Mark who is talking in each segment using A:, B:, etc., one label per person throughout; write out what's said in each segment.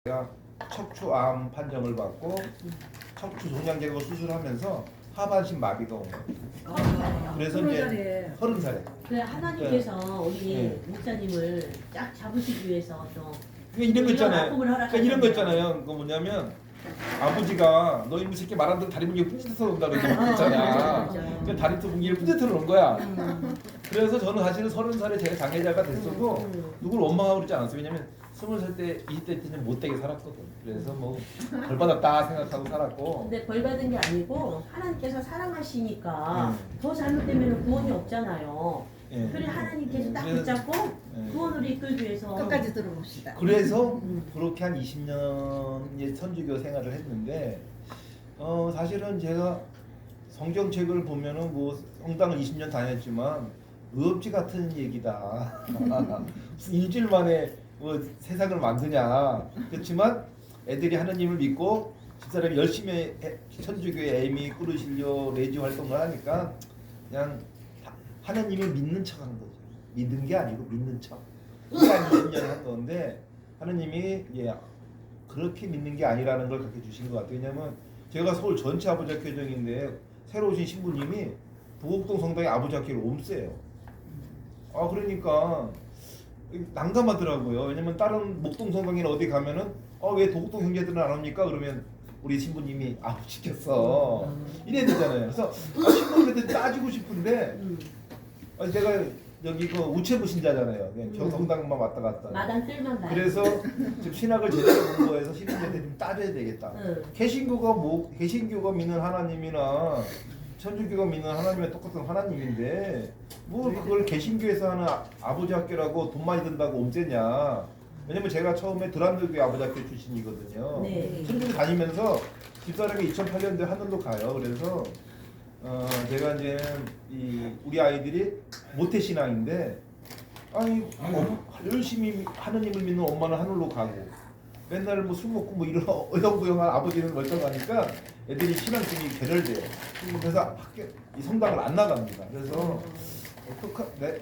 A: 제가 척추암 판정을 받고 척추 종양 제거 수술하면서 하반신 마비가 온 거예요. 그래서 이제 30살에.
B: 그래 하나님께서 우리
A: 네.
B: 목사님을 쫙 잡으시기 위해서 또
A: 이런 거 있잖아요.
B: 아픔을
A: 그러니까 이런 거
B: 허락하셨잖아요.
A: 있잖아요. 그 뭐냐면 아버지가 너 이놈 새끼 말 안 듣고 다리 분기를 뿌듯해서 온다 그랬잖아.
B: 맞아요.
A: 그 다리 분기를 뿌듯해서 온 거야. 그래서 저는 사실은 30살에 제가 장애자가 됐어도 누굴 원망하고 그러지 않았어요. 왜냐면 20살 때, 20대 때는 못되게 살았거든. 그래서 뭐 벌 받았다 생각하고 살았고.
B: 근데 벌 받은 게 아니고 하나님께서 사랑하시니까 더 잘못되면 구원이 없잖아요.
A: 예.
B: 그래 하나님께서 딱
A: 그래서-
B: 붙잡고
A: 예.
B: 구원으로 이끌기 위해서
C: 끝까지 들어봅시다.
A: 그래서 그렇게 한 20년 선지교 생활을 했는데 사실은 제가 성경책을 보면은 뭐 성당을 20년 다녔지만 의업지 같은 얘기다. 무슨 일주일 만에 뭐 세상을 만드냐. 그렇지만 애들이 하나님을 믿고 집사람이 열심히 천주교에 애미 꾸르시려 레지 활동을 하니까 그냥 하나님을 믿는 척한 거죠. 믿는 게 아니고 믿는 척. 그게 한 20년 한 건데 하나님이 그렇게 믿는 게 아니라는 걸 가르쳐 주신 것 같아요. 왜냐면 제가 서울 전체 아버지 학교 회장인데 새로 오신 신부님이 도곡동 성당에 아버지 학교를 옴세요. 그러니까 난감하더라고요. 왜냐면 다른 목동 성당이나 어디 가면은 왜 도곡동 형제들은 안 옵니까? 그러면 우리 신부님이 시켰어. 이래야 되잖아요. 그래서 신부님한테 따지고 싶은데 제가 여기 그 우체부 신자잖아요. 그냥 성당만 왔다 갔다.
B: 마당 뜰만 봐요.
A: 그래서 지금 신학을 제대로 공부해서 신부님한테 좀 따져야 되겠다. 개신교가 믿는 하나님이나 천주교가 믿는 하나님은 똑같은 하나님인데 뭐 그걸 개신교에서 하는 아버지 학교라고 돈 많이 든다고 옴죄냐. 왜냐면 제가 처음에 드란드교회 아버지 학교 출신이거든요.
B: 네.
A: 천주교 다니면서 집사람이 2008년도에 하늘로 가요. 그래서 제가 이제 우리 아이들이 모태신앙인데 열심히 하느님을 믿는 엄마는 하늘로 가고 맨날 뭐 술 먹고 뭐 이런 어영부영한 아버지는 멀쩡하니까 애들이 신앙심이 결혈돼요. 그래서 이 성당을 안 나갑니다. 그래서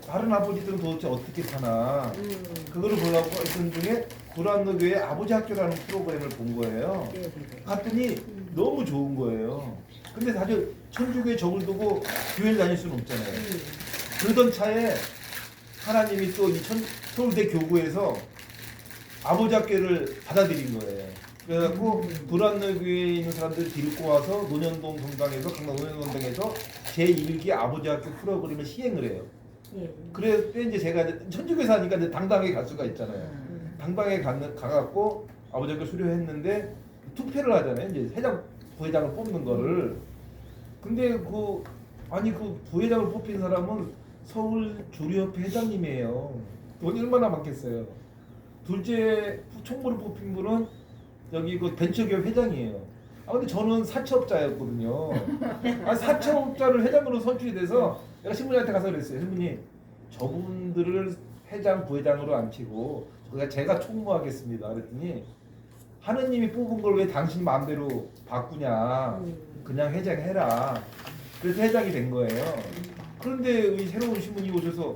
A: 다른 아버지들은 도대체 어떻게 사나 그거를 보려고 했던 중에 구란노교회 아버지 학교라는 프로그램을 본 거예요. 갔더니 너무 좋은 거예요. 근데 사실 천주교에 적을 두고 교회를 다닐 수는 없잖아요. 그러던 차에 하나님이 또 이 서울대 교구에서 아버지 학교를 받아들인 거예요. 그래갖고 불안노교회에 있는 사람들을 데리고 와서 논현동 성당에서 강남 논현동 성당에서 제1기 아버지 학교 프로그램을 시행을 해요. 그래 때 이제 제가 천주교에 사니까 이제 당당하게 갈 수가 있잖아요. 당당하게 가갖고 아버지 학교 수료했는데 투표를 하잖아요. 이제 회장 부회장을 뽑는 거를. 근데 그 부회장을 뽑힌 사람은 서울 조류협회 회장님이에요. 돈이 얼마나 많겠어요. 둘째 총무를 뽑힌 분은 여기 그 벤처기업 회장이에요. 근데 저는 사채업자였거든요. 사채업자를 회장으로 선출이 돼서 내가 신부님한테 가서 그랬어요. 신부님, 저분들을 회장, 부회장으로 앉히고 제가 총무하겠습니다. 그랬더니 하느님이 뽑은 걸 왜 당신 마음대로 바꾸냐. 그냥 회장해라. 그래서 회장이 된 거예요. 그런데 이 새로운 신부님이 오셔서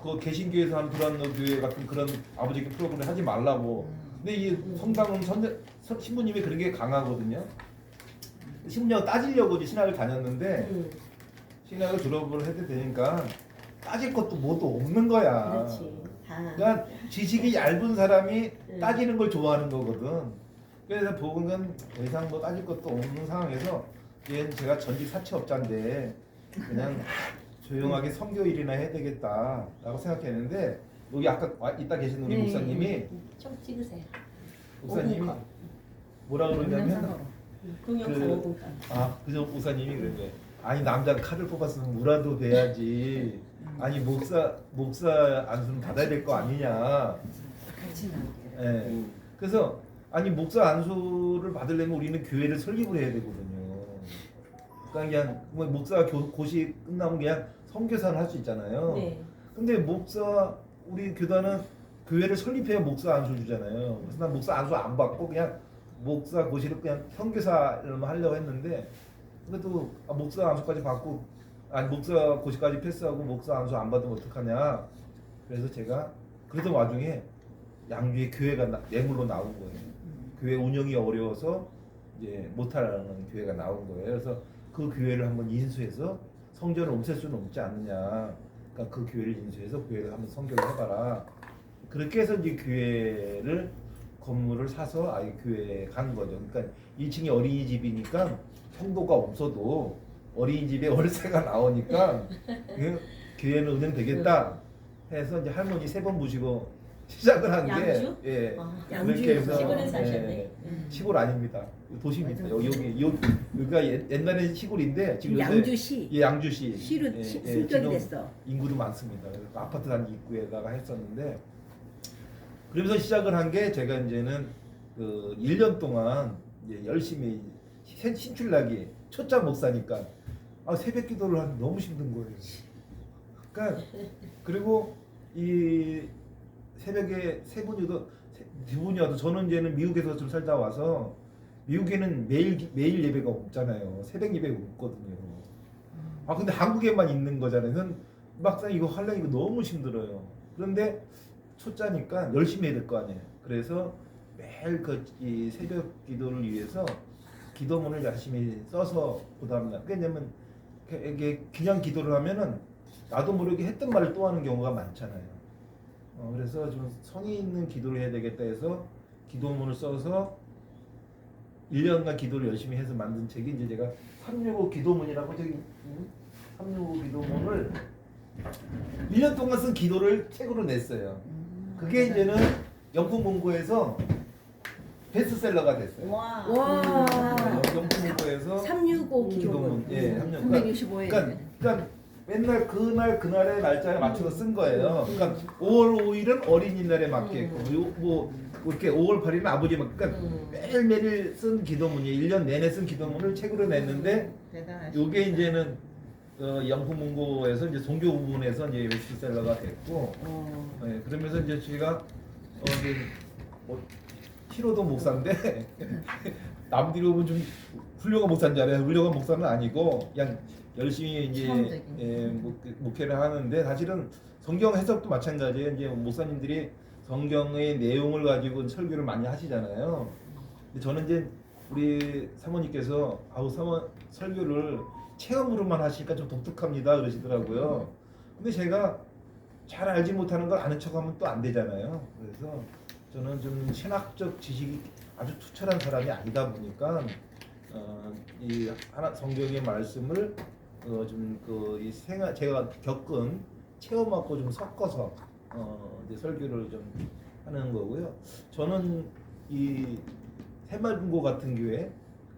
A: 그 개신교에서 하는 불안노교회 같은 그런 아버지 프로그램을 하지 말라고. 근데 이 성당은 신부님이 그런 게 강하거든요. 신부님하고 따지려고 이제 신학을 다녔는데 신학을 졸업을 해도 되니까 따질 것도 뭐도 없는 거야.
B: 그렇지.
A: 그러니까 지식이 얇은 사람이 따지는 걸 좋아하는 거거든. 그래서 복음은 더 이상 뭐 따질 것도 없는 상황에서 얘는 제가 전직 사채업자인데 그냥 조용하게 선교 일이나 해야 되겠다라고 생각했는데 여기 아까 있다 계신 우리 목사님이
B: 좀 찍으세요.
A: 목사님이 뭐라 그러냐면
B: 동영상
A: 그저 목사님이 그런 거예요. 아니 남자가 칼을 뽑았으면 무라도 돼야지. 아니 목사 안수는 받아야 될 거 아니냐. 예. 그래서 목사 안수를 받으려면 우리는 교회를 설립을 해야 되거든요. 그러니까 그냥 뭐 목사 고시 끝나면 그냥 선교사를 할 수 있잖아요.
B: 네.
A: 근데 우리 교단은 교회를 설립해야 목사 안수 주잖아요. 그래서 난 목사 안수 안 받고 그냥 목사 고시를 그냥 선교사를 하려고 했는데 그래도 목사 안수까지 받고 목사 고시까지 패스하고 목사 안수 안 받으면 어떡하냐. 그래서 제가 그러던 와중에 양주에 교회가 뇌물로 나온 거예요. 교회 운영이 어려워서 이제 못하는 교회가 나온 거예요. 그래서 그 교회를 한번 인수해서 성전을 없앨 수는 없지 않느냐. 그러니까 그 교회를 인수해서 교회를 한번 성결을 해봐라. 그렇게 해서 이제 교회를 건물을 사서 아예 교회에 간 거죠. 그러니까 1층이 어린이집이니까 성도가 없어도 어린이집에 월세가 나오니까 그 교회는 운영되겠다 해서 이제 할머니 3번 모시고 시작을 한 게
B: 양주?
A: 예.
B: 양주
A: 그렇게 해서
B: 시골에 사셨네.
A: 시골 아닙니다. 도시입니다.
C: 맞아.
A: 여기가 옛날에 시골인데 지금 요새
C: 양주시
A: 예, 양주시
C: 시로 승격이
A: 지금
C: 됐어.
A: 인구도 많습니다. 그래서 아파트 단지 입구에다가 했었는데 그러면서 시작을 한 게 제가 이제는 그 1년 동안 이제 열심히 신출나기 초짜 목사니까 새벽 기도를 하는 게 너무 힘든 거예요. 그러니까 그리고 이 새벽에 두 분이 와도 저는 이제는 미국에서 좀 살다 와서 미국에는 매일 예배가 없잖아요. 새벽 예배가 없거든요. 근데 한국에만 있는 거잖아요. 그래서 막상 이거 하려니까 너무 힘들어요. 그런데 초짜니까 열심히 해야 될 거 아니에요. 그래서 매일 이 새벽 기도를 위해서 기도문을 열심히 써서 보답니다. 왜냐면 이게 그냥 기도를 하면은 나도 모르게 했던 말을 또 하는 경우가 많잖아요. 그래서 좀 성의 있는 기도를 해야 되겠다 해서 기도문을 써서 1년간 기도를 열심히 해서 만든 책이 이제 제가 365 기도문이라고 365 기도문을 1년 동안 쓴 기도를 책으로 냈어요. 그게 이제는 영풍문고에서 베스트셀러가 됐어요.
C: 와.
A: 영풍문고에서
C: 365 기도문.
A: 예, 365.
C: 365일.
A: 그러니까 맨날 그날의 날짜에 맞춰서 쓴 거예요. 그러니까 5월 5일은 어린이날에 맞게끔, 뭐 이렇게 5월 8일은 아버지 맞게, 그러니까 매일매일 쓴 기도문이 1년 내내 쓴 기도문을 책으로 냈는데, 요게 이제는 영풍문고에서 이제 종교 부분에서 이제 베스트셀러가 됐고, 예, 그러면서 이제 제가 이제 히로도 목사인데 남들이 보면 좀 훌륭한 목사인 줄 알아요. 훌륭한 목사는 아니고 그냥 열심히 이제 목회를 하는데 사실은 성경 해석도 마찬가지예요. 이제 목사님들이 성경의 내용을 가지고 설교를 많이 하시잖아요. 근데 저는 이제 우리 사모님께서 설교를 체험으로만 하시니까 좀 독특합니다 그러시더라고요. 근데 제가 잘 알지 못하는 걸 아는 척하면 또 안 되잖아요. 그래서 저는 좀 신학적 지식이 아주 투철한 사람이 아니다 보니까 이 하나 성경의 말씀을 이 생활 제가 겪은 체험하고 좀 섞어서 이제 설교를 좀 하는 거고요. 저는 이 새마을금고 같은 교회,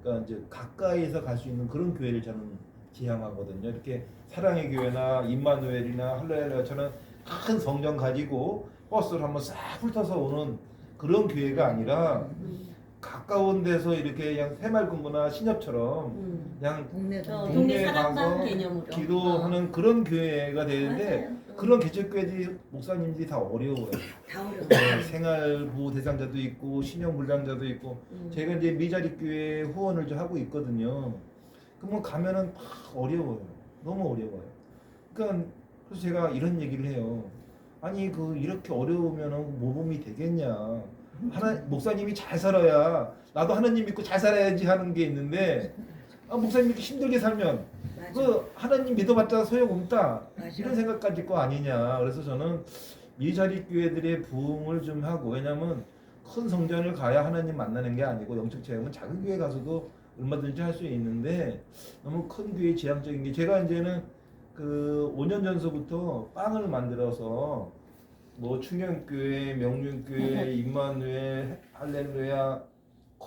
A: 그러니까 이제 가까이서 갈 수 있는 그런 교회를 저는 지향하거든요. 이렇게 사랑의 교회나 임마누엘이나 할렐루야처럼 큰 성전 가지고 버스를 한번 싹 훑어서 오는 그런 교회가 아니라 가까운 데서 이렇게 그냥 새마을금고나 신협처럼 그냥 동네에 가서
B: 개념으로.
A: 기도하는 그런 교회가 되는데
B: 맞아요.
A: 그런 개척교회들이 목사님들이 다 어려워요.
C: 다 어려워.
A: 생활보호 대상자도 있고 신용불량자도 있고 제가 이제 미자립교회 후원을 좀 하고 있거든요. 그러면 가면은 막 어려워요. 너무 어려워요. 그러니까 그래서 제가 이런 얘기를 해요. 아니 이렇게 어려우면은 모범이 되겠냐? 목사님이 잘 살아야 나도 하나님 믿고 잘 살아야지 하는 게 있는데 목사님 이렇게 힘들게 살면 하나님 믿어봤자 소용없다 이런 생각까지 있고 아니냐. 그래서 저는 미자립교회들의 부흥을 좀 하고, 왜냐면 큰 성전을 가야 하나님 만나는 게 아니고 영적 체험은 작은 교회 가서도 얼마든지 할 수 있는데 너무 큰 교회 지향적인 게, 제가 이제는 5년 전서부터 빵을 만들어서 뭐 충영교회, 명륜교회, 임마누엘, 할렐루야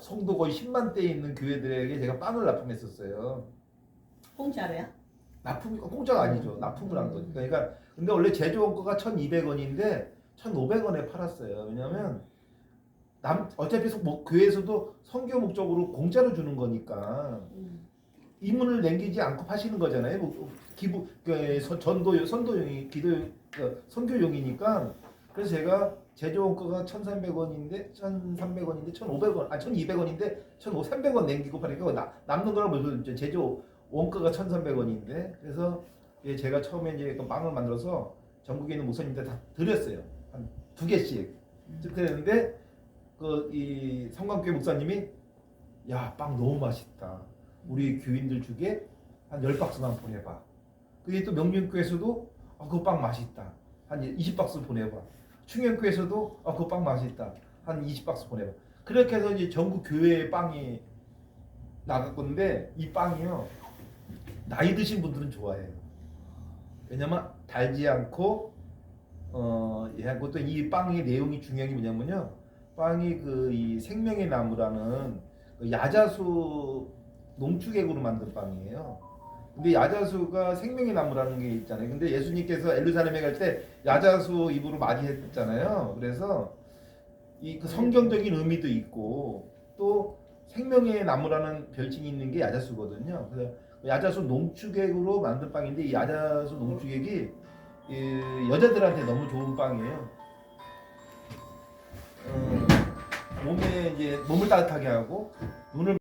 A: 성도 거의 10만 대 있는 교회들에게 제가 빵을 납품했었어요.
B: 공짜로야?
A: 납품이 공짜가 아니죠. 납품을 한 거니까. 그러니까 근데 원래 제조 원가가 1,200원인데 1,500원에 팔았어요. 왜냐면 어차피 교회에서도 선교 목적으로 공짜로 주는 거니까 이문을 남기지 않고 파시는 거잖아요. 기부 선도용이 선교용이니까. 그래서 제가 제조 원가가 1,300원인데 1,300원인데 1,500원 1,200원인데 1,300원 남기고 파니까 남는 거랑 무슨 제조 원가가 1,300원인데 그래서 제가 처음에 이제 빵을 만들어서 전국에 있는 목사님들 다 드렸어요. 한 2개씩. 그랬는데 그 이 성광교회 목사님이 야, 빵 너무 맛있다. 우리 교인들 중에 한 10박스만 보내봐. 그게 또 명륜교회에서도 그 빵 맛있다. 한 20박스 보내봐. 충현교회에서도 그 빵 맛있다. 한 20박스 보내봐. 그렇게 해서 이제 전국 교회에 빵이 나갔건데 이 빵이요. 나이 드신 분들은 좋아해요. 왜냐면 달지 않고 그것도 이 빵의 내용이 중요한 게 뭐냐면요. 빵이 그 이 생명의 나무라는 그 야자수 농축액으로 만든 빵이에요. 근데 야자수가 생명의 나무라는 게 있잖아요. 근데 예수님께서 예루살렘에 갈 때 야자수 잎으로 맞이했잖아요. 그래서 이 그 성경적인 의미도 있고 또 생명의 나무라는 별칭이 있는 게 야자수거든요. 그래서 야자수 농축액으로 만든 빵인데 이 야자수 농축액이 여자들한테 너무 좋은 빵이에요. 몸에 이제 몸을 따뜻하게 하고 눈을